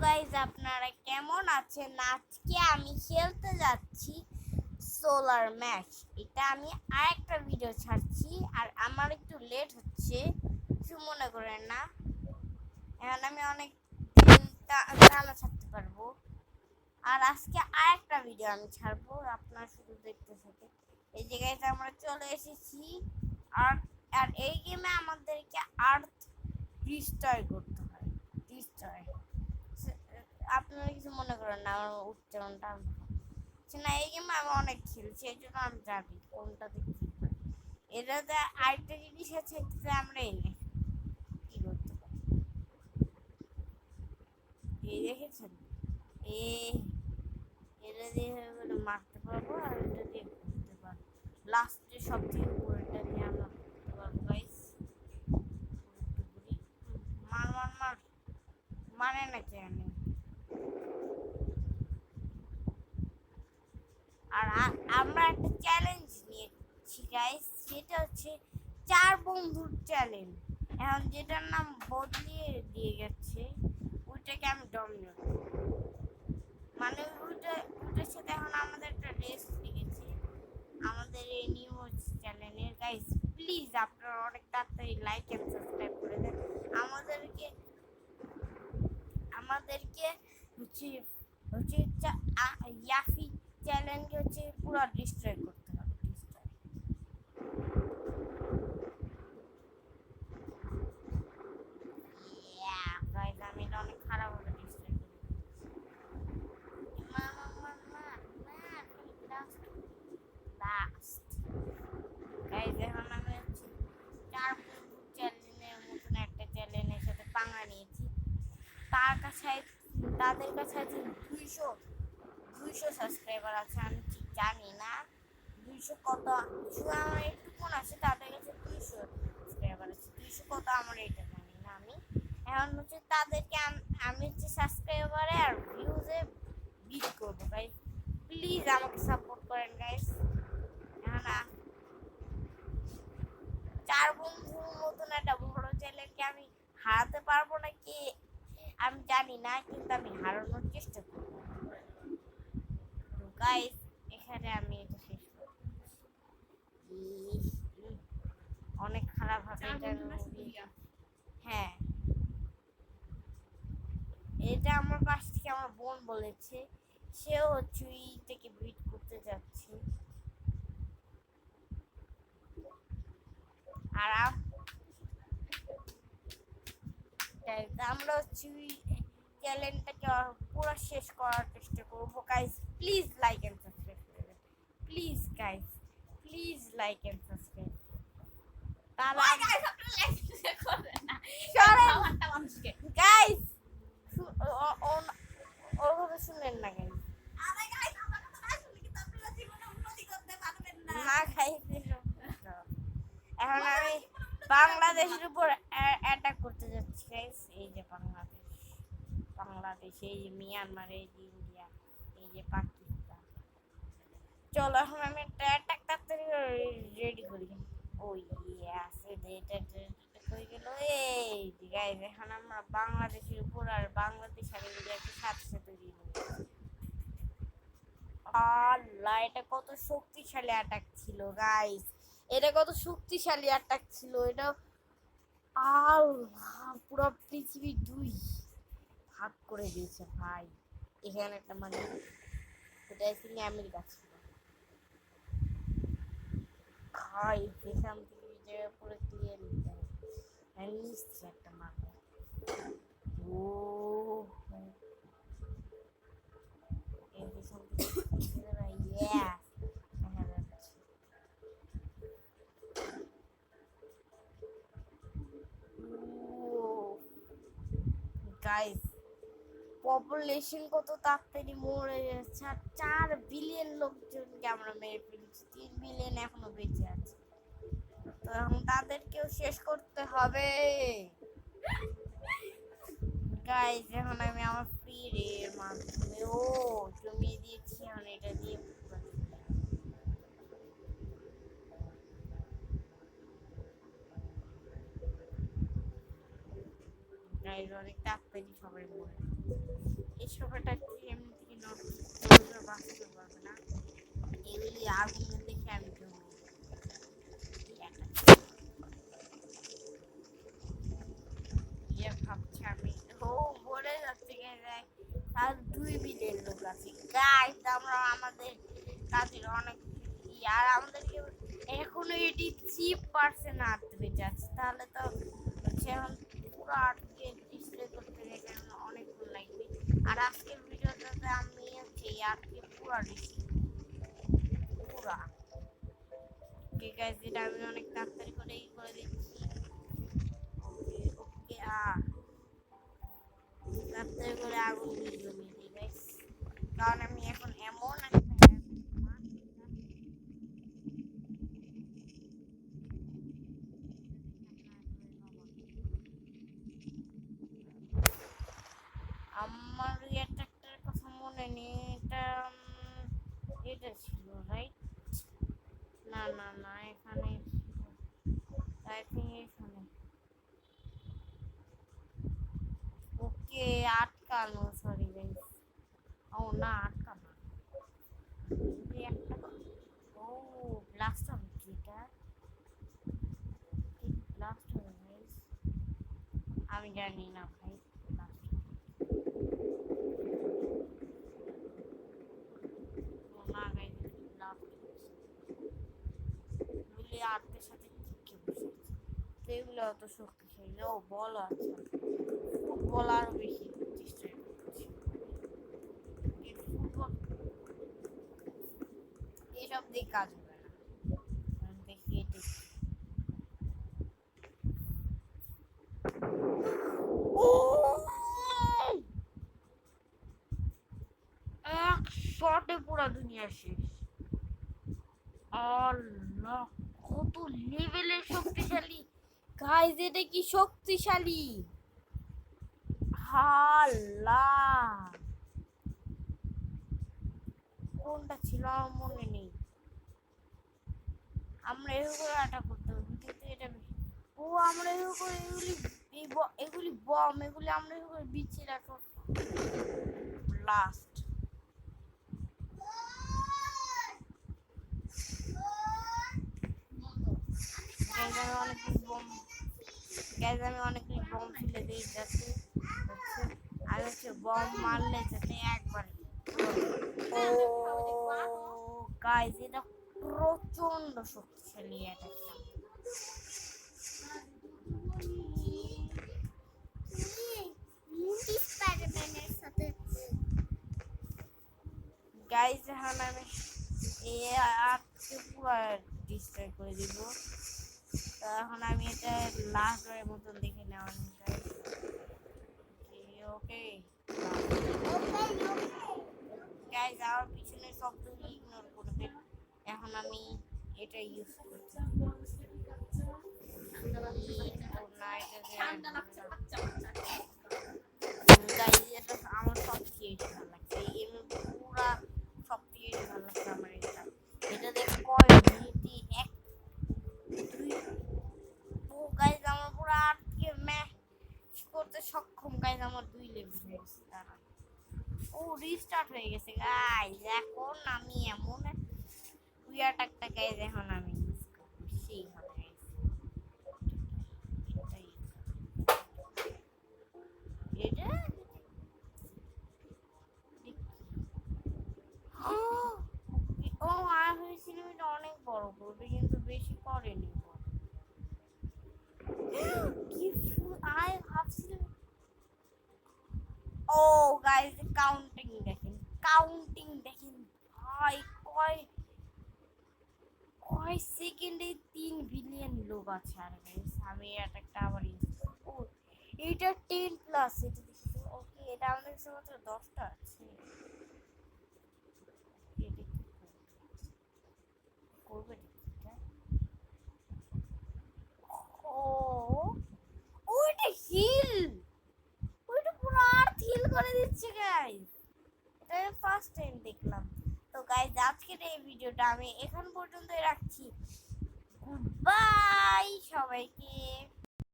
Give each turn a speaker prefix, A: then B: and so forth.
A: Guys, আপনারা কেমন আছেন? আজকে আমি খেলতে যাচ্ছি সোলার ম্যাচ। এটা আমি আরেকটা ভিডিও ছাড়ছি, আর আমার একটু লেট হচ্ছে, কিছু মনে করেন না। এখন আমি অনেক টানা ছাড়তে পারবো। আর আজকে আরেকটা ভিডিও আমি ছাড়বো, আপনারা শুধু দেখতে থাকেন। এই জায়গায় আমরা চলে এসেছি, আর আর এই গেমে আমাদেরকে আর্থ ডিস্ট্রয় করতে হয়। ডিস্ট্রয়, আপনারা কিছু মনে করেন না, আমার উচ্চারণটা না। এই গেমে আমি অনেক খেলছি, এই জন্য আমি জানি কোনটাতে কি হয়। এটাতে আরেকটা জিনিস আছে, এটাতে আমরা কি করতে পারি, এই দেখেছেন, এটা দিয়ে মারতে পারবো, আর এটা দিয়ে ঘুরতে পারবো। লাস্টে সব থেকে উপরেটা দিয়ে আমরা ঘুরতে পারবো। গাইস, মার মার মার, মানে না কেন? আর আমরা একটা চ্যালেঞ্জ নিয়েছি গাইস, সেটা হচ্ছে 4 বন্ধুর চ্যালেঞ্জ। এখন যেটার নাম বদলিয়ে দিয়ে গেছে, ওইটাকে আমি ডমিনেট, মানে ওইটার সাথে এখন আমাদের একটা রেস লেগেছে আমাদের এই নিউ চ্যানেলের। গাইস প্লিজ আপনারা অনেক তাড়াতাড়ি লাইক এন্ড সাবস্ক্রাইব করে দেন। আমাদেরকে আমাদেরকে হচ্ছে হচ্ছে ইয়াফি চ্যানেলকে হচ্ছে পুরো ডিস্ট্রয় করতে হবে। গাইস, আমি এটা অনেক খারাপ ভাবে ডিস্ট্রয় করি। লাস্ট গাইস, এখন আমি হচ্ছে 4 বন্ধু চ্যানেলের মতন একটা চ্যানেলের সাথে পাঙ্গা নিয়েছি। তাদের কাছে আছে 200 সাবস্ক্রাইবার আছে। আমি ঠিক জানি না 200 কত, শুধু আমার একটুকুন আছে, তাদের কাছে 200 সাবস্ক্রাইবার আছে। 200 কত আমার এটা জানি না। আমি এখন হচ্ছে তাদেরকে আমি হচ্ছে সাবস্ক্রাইবারে আর ভিউজে বিট করবো। গাইস প্লিজ আমাকে সাপোর্ট করেন গাইস। এখন 4 বন্ধুর মতন একটা বড় চ্যানেলকে আমি হারাতে পারবো নাকি আমি জানি না, কিন্তু আমি হারানোর চেষ্টা করব। তো গাইস, এখানে আমি এটা শেষ করছি। অনেক খারাপ হবে এটা। হ্যাঁ, এটা আমার পাশ থেকে আমার বোন বলেছে, সেও হচ্ছে থেকে বিট করতে যাচ্ছে। আর আমরা হচ্ছে চ্যানেলটাকে পুরো শেষ করার চেষ্টা করবো। Guys please like and subscribe করে দেন। Please guys, please like and subscribe. Guys ওর কথা শুনলেন না গাইস। না গাইস, এখন আমি বাংলাদেশের উপর অ্যাটাক করতে যাচ্ছি গাইস। এই যে বাংলাদেশ, এই যে মিয়ানমার, এই যে ইন্ডিয়া, এই যে পাকিস্তান। চলো এখন আমি একটা অ্যাটাক তাড়াতাড়ি রেডি করি। ওই আছে এটা হয়ে গেল। এই যে গাইস, এখন আমরা বাংলাদেশের উপর আর বাংলাদেশ আর ইন্ডিয়াকে সাথে সাথে দিয়ে দেবো। আল্লাহ, এটা কত শক্তিশালী অ্যাটাক ছিল গাইস, এটা কত শক্তিশালী অ্যাটাক ছিল এটা। আল্লাহ, পুরো পৃথিবী 2 ভাগ করে দিয়েছে ভাই। এখানে একটা মানে এটা ছিল আমেরিকা ছিল ভাই। এখান থেকে যে পুরো ক্লিয়ার নিতে হবে, নিশ্চয় একটা মারবে। ও এখান থেকে ইয়েস, দেখা যাচ্ছে। গাইস, পপুলেশন কত তাড়াতাড়ি মরে যাচ্ছে, আর 4 বিলিয়ন লোকজনকে আমরা মেরে ফেলেছি। 3 বিলিয়ন এখনো বেঁচে আছে, তো এখন তাদেরকেও শেষ করতে হবে। গাইস, এখন আমি আমার ফ্রি এর মাধ্যমে জমিয়ে দিয়েছি, এখন এটা দিয়ে গাইস অনেক তাড়াতাড়ি সবাই মরে সোফাটা একটু এমনি থেকে বাঁচতে পারবে না, এগুলি আগুন দেখে আমি জমি ভাবছি আমি ও বলে যাচ্ছে আর 2 বিলিয়ন লোক আছে গাইস, আমরা আমাদের কাজের অনেক আর আমাদেরকে এখনো 83% আর্ট বেঁচে আছে, তাহলে তো এখন পুরো আর্টকে ডিসপ্লে করতে গেলে অনেকক্ষণ লাগবে। আর আজকের ভিডিওটাতে আমি হচ্ছে এই আর্টকে পুরো ডিসপ্লে পুরা ঠিক আছে, এটা আমি অনেক তাড়াতাড়ি করে দিচ্ছি। ওকে ওকে তাড়াতাড়ি করে আগুন দিয়ে জমিয়ে দিই গাইস, কারণ আমি এখন এমন আমার অ্যাটাকটার কথা মনে নেই, এটা ছিল রাইট, না না না এখানে এখানে ওকে আটকানো, সরি গাইস, ও না আটকানো একটা ও ব্লাস্ট হবে কি এটা, ব্লাস্ট হবে গাইস, আমি জানি না ভাই ব্লাস্ট না গাইস, ব্লাস্ট মিলে আর্টের সাথে চিপকে বসে এগুলো অত শক্তিশালী ও বল আছে, ফুটবল আরো বেশি চেষ্টা করছি, ফুটবল এইসব দিয়ে কাজ হবে না, দেখি এটা এক শটে পুরো দুনিয়া শেষ। আল্লাহ কত লেভেলের শক্তিশালী গাইস, এটা কি শক্তিশালী, আল্লাহ কোনটা ছিল আমার মনে নেই, আমরা এগুলো অ্যাটাক করতে হবে কিন্তু এটা ও আমরা এগুলো এগুলি বম, এগুলি আমরা এগুলো বিছিয়ে রাখো লাস্ট আমি অনেকগুলি বম ফেলে দিই যাতে আমি হচ্ছে বম মারলে যাতে একবার ও গাইস এটা প্রচন্ড শক্তিশালী একটা গাইস, এখন আমি এই আর্টকে পুরো ডিস্ট্রয় করে দিব, তো এখন আমি এটা লাস্ট এর মতন দেখে নেওয়া ওকে গাইস, আমার পিছনে শব্দগুলো ইগনোর করবেন, এখন আমি এটা ইউজ করছি গাইস, এটা আমার সবচেয়ে ভালো লাগছে, এই গেমের পুরা সবথেকে ভালো লাগছে আমার এটা দেখে কয় মিনিটই এক দুই ও গাইস, আমার পুরো আটকে ম্যাচ করতে সক্ষম গাইস, আমার 2 লেভেল হয়ে গেছে, তারা ও রিস্টার্ট হয়ে গেছে গাইস, এখন আমি এমন তুই অ্যাটাকটা গাইস এখন আমি ইউজ করব সেই হবে এটা ও আর হয়েছিল এটা অনেক বড় করবে কিন্তু বেশি করেনি কি আই ভাবছিলাম ও গাইস কাউন্টিং দেখেন ভাই কয় কয় সেকেন্ডে 3 বিলিয়ন লোক আছে, আর গাইস আমি অ্যাটাকটা আবার ইউজ ও এটা 10 প্লাস এটা দেখি ওকে, এটা আমাদের কাছে মাত্র 10টা আছে, এটা কি করবে এটা ও ওইটা হিল, ওইটা পুরো আর্থ হিল করে দিচ্ছে গাইস, এটা আমি ফার্স্ট টাইম দেখলাম। তো গাইস আজকের এই ভিডিওটা আমি এখন পর্যন্তই রাখছি, গুড বাই সবাইকে।